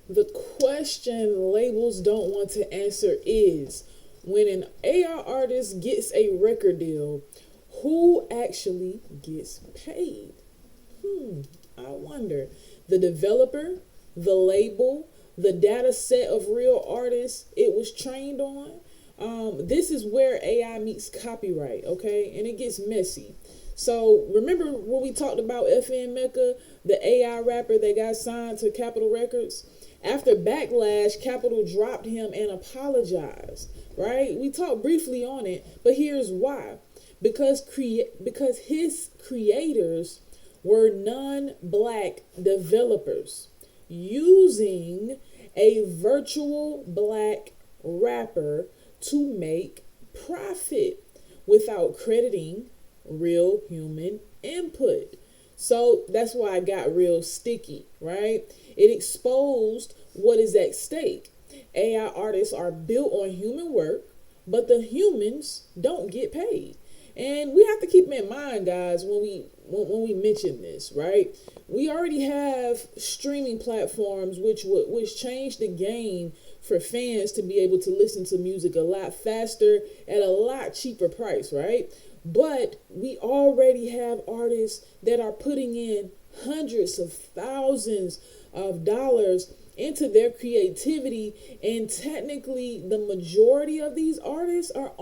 The question labels don't want to answer is, when an AI artist gets a record deal, who actually gets paid? I wonder. The developer, the label, the data set of real artists it was trained on. This is where AI meets copyright, okay? And it gets messy. So remember when we talked about FN Meka, the AI rapper that got signed to Capitol Records? After backlash, Capitol dropped him and apologized, right? We talked briefly on it, but here's why. Because his creators were non-black developers using a virtual black rapper to make profit without crediting real human input. So that's why I got real sticky, right? It exposed what is at stake. AI artists are built on human work, but the humans don't get paid. And we have to keep in mind, guys, when we mention this, right? We already have streaming platforms which changed the game for fans to be able to listen to music a lot faster at a lot cheaper price, right? But we already have artists that are putting in hundreds of thousands of dollars into their creativity, and technically the majority of these artists are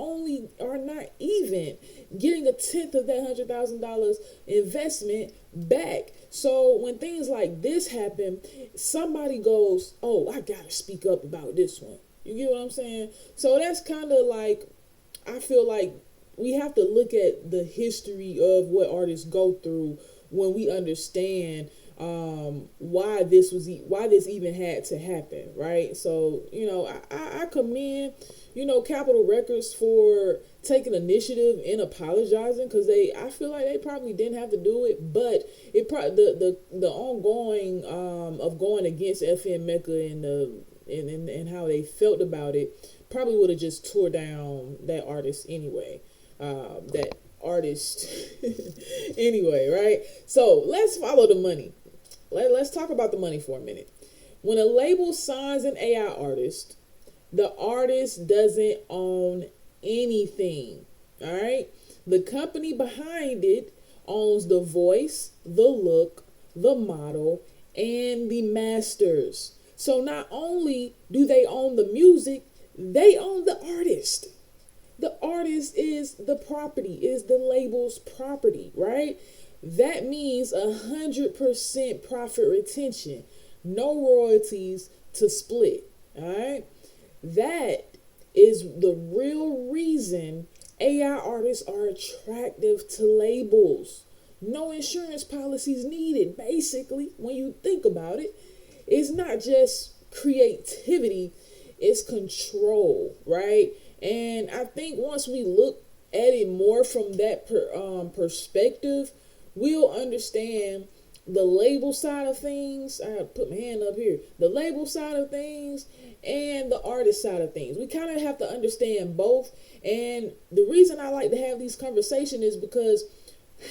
not even getting a tenth of that $100,000 investment back. So when things like this happen, somebody goes, oh, I gotta speak up about this one. You get what I'm saying? So that's kind of like, I feel like we have to look at the history of what artists go through when we understand why this even had to happen, right? So I commend Capitol Records for taking initiative and apologizing, because I feel like they probably didn't have to do it, but it probably the ongoing of going against FN Meka and how they felt about it probably would have just tore down that artist anyway. That artist anyway, right? So let's follow the money. Let's talk about the money for a minute. When a label signs an AI artist, the artist doesn't own anything. All right? The company behind it owns the voice, the look, the model, and the masters. So not only do they own the music, they own the artist. The artist is the property, is the label's property, right? That means 100% profit retention, no royalties to split. All right, that is the real reason AI artists are attractive to labels. No insurance policies needed. Basically, when you think about it, it's not just creativity; it's control, right? And I think once we look at it more from that perspective, we'll understand the label side of things. I put my hand up here. The label side of things and the artist side of things. We kind of have to understand both. And the reason I like to have these conversations is because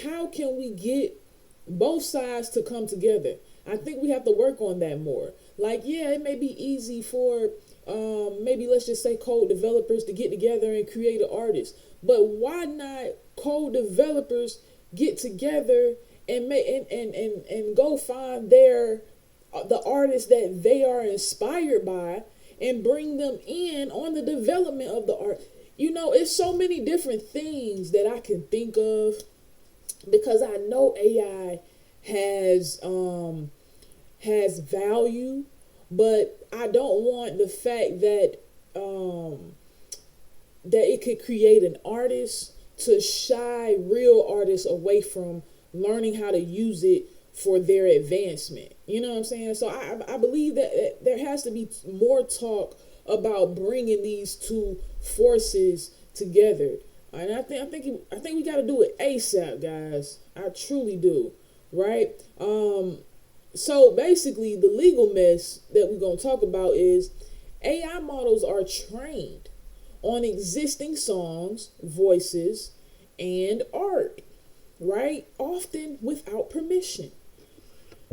how can we get both sides to come together? I think we have to work on that more. Like, yeah, it may be easy for maybe let's just say code developers to get together and create an artist. But why not code developers get together and make and go find the artists that they are inspired by and bring them in on the development of the art. It's so many different things that I can think of, because I know AI has value, but I don't want the fact that that it could create an artist to shy real artists away from learning how to use it for their advancement. You know what I'm saying? So I believe that there has to be more talk about bringing these two forces together. And I think we got to do it ASAP, guys. I truly do. Right? So basically, the legal mess that we're going to talk about is AI models are trained on existing songs, voices, and art, right? Often without permission.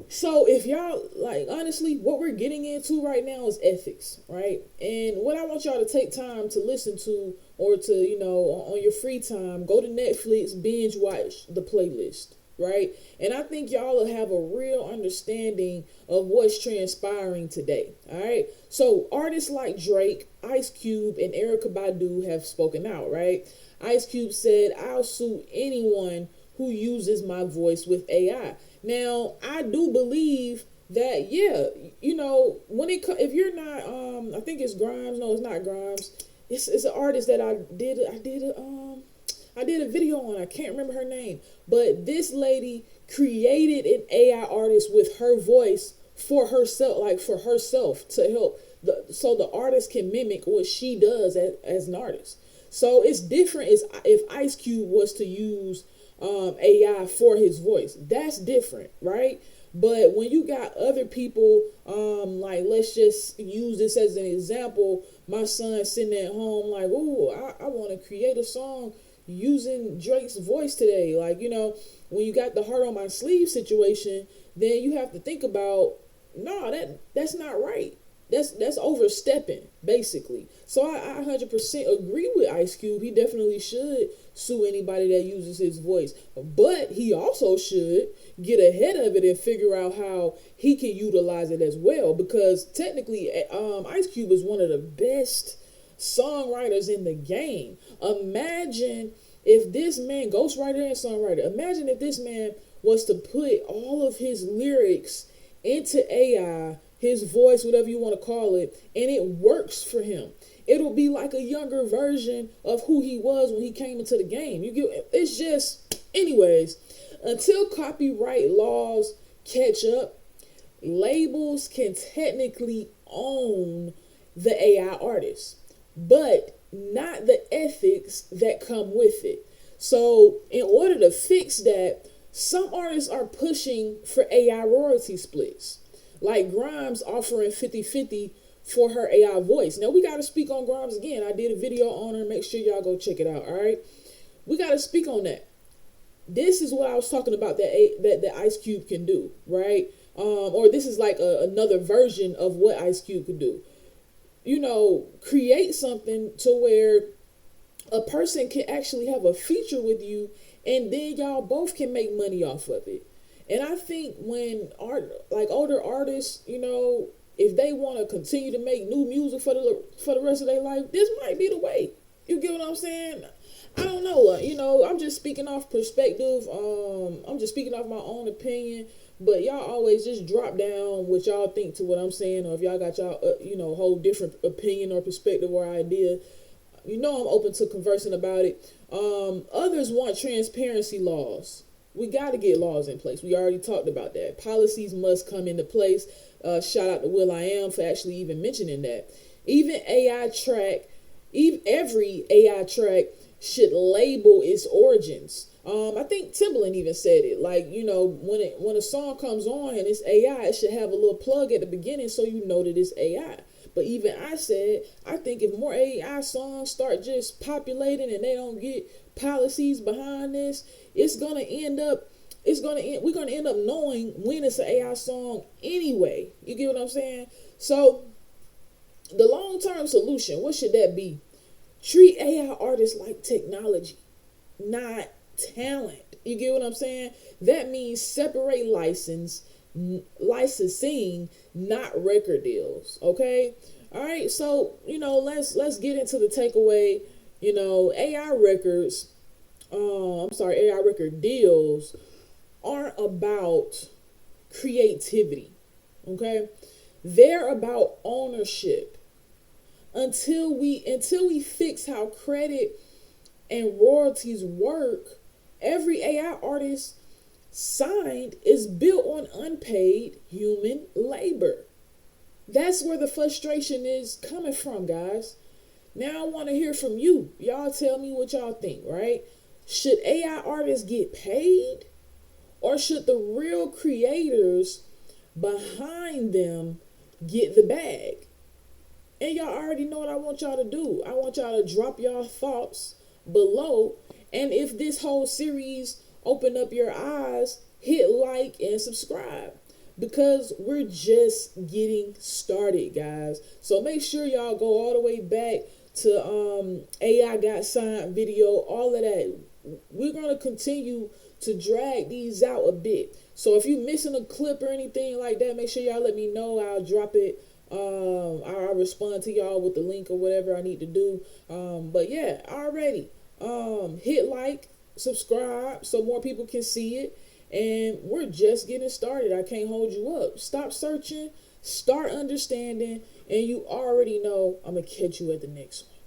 So if y'all like, honestly, what we're getting into right now is ethics, right? And what I want y'all to take time to listen to, or to, on your free time, go to Netflix, binge watch the playlist, right? And I think y'all will have a real understanding of what's transpiring today. All right. So artists like Drake, Ice Cube, and Erykah Badu have spoken out, right? Ice Cube said, "I'll sue anyone who uses my voice with AI." Now, I do believe that, yeah, when if you're not, I think it's Grimes. No, it's not Grimes. It's an artist that I did a video on. I can't remember her name, but this lady created an AI artist with her voice for herself, to help so the artist can mimic what she does as an artist. So it's different as if Ice Cube was to use AI for his voice. That's different, right? But when you got other people, like, let's just use this as an example. My son sitting at home like, "Oh, I want to create a song using Drake's voice today." Like, when you got the heart on my sleeve situation, then you have to think about, no, that's not right. That's overstepping, basically. So I 100% agree with Ice Cube. He definitely should sue anybody that uses his voice. But he also should get ahead of it and figure out how he can utilize it as well. Because technically, Ice Cube is one of the best songwriters in the game. Imagine if this man, ghostwriter and songwriter, imagine if this man was to put all of his lyrics into AI, his voice, whatever you want to call it, and it works for him. It'll be like a younger version of who he was when he came into the game. It's just, anyways, until copyright laws catch up, labels can technically own the AI artist, but not the ethics that come with it. So in order to fix that, some artists are pushing for AI royalty splits, like Grimes offering 50-50 for her AI voice. Now we got to speak on Grimes again. I did a video on her. Make sure y'all go check it out. All right, we got to speak on that. This is what I was talking about that Ice Cube can do, right? Or this is like another version of what Ice Cube could do. Create something to where a person can actually have a feature with you, and then y'all both can make money off of it. And I think when older artists, if they want to continue to make new music for the rest of their life, this might be the way. You get what I'm saying? I don't know. I'm just speaking off perspective. I'm just speaking off my own opinion. But y'all always just drop down what y'all think to what I'm saying, or if y'all got y'all, whole different opinion or perspective or idea, I'm open to conversing about it. Others want transparency laws. We got to get laws in place. We already talked about that. Policies must come into place. Shout out to will.i.am for actually even mentioning that. Every AI track should label its origins. I think Timbaland even said it. Like, when a song comes on and it's AI, it should have a little plug at the beginning so you know that it's AI. But even I said, I think if more AI songs start just populating and they don't get policies behind this, we're gonna end up knowing when it's an AI song anyway. You get what I'm saying? So the long-term solution, what should that be? Treat AI artists like technology, not talent. You get what I'm saying? That means separate licensing, not record deals. Okay? All right. So, let's get into the takeaway. AI record deals aren't about creativity. Okay? They're about ownership. Until we fix how credit and royalties work, every AI artist signed is built on unpaid human labor. That's where the frustration is coming from, guys. Now I want to hear from you. Y'all tell me what y'all think, right? Should AI artists get paid, or should the real creators behind them get the bag? And y'all already know what I want y'all to do. I want y'all to drop y'all thoughts below. And if this whole series opened up your eyes, hit like and subscribe. because we're just getting started, guys. So make sure y'all go all the way back to AI got signed video, all of that. We're going to continue to drag these out a bit. So if you're missing a clip or anything like that, make sure y'all let me know. I'll drop it. I'll respond to y'all with the link or whatever I need to do. But yeah, already hit like, subscribe so more people can see it. And we're just getting started. I can't hold you up. Stop searching, start understanding, and you already know I'm going to catch you at the next one.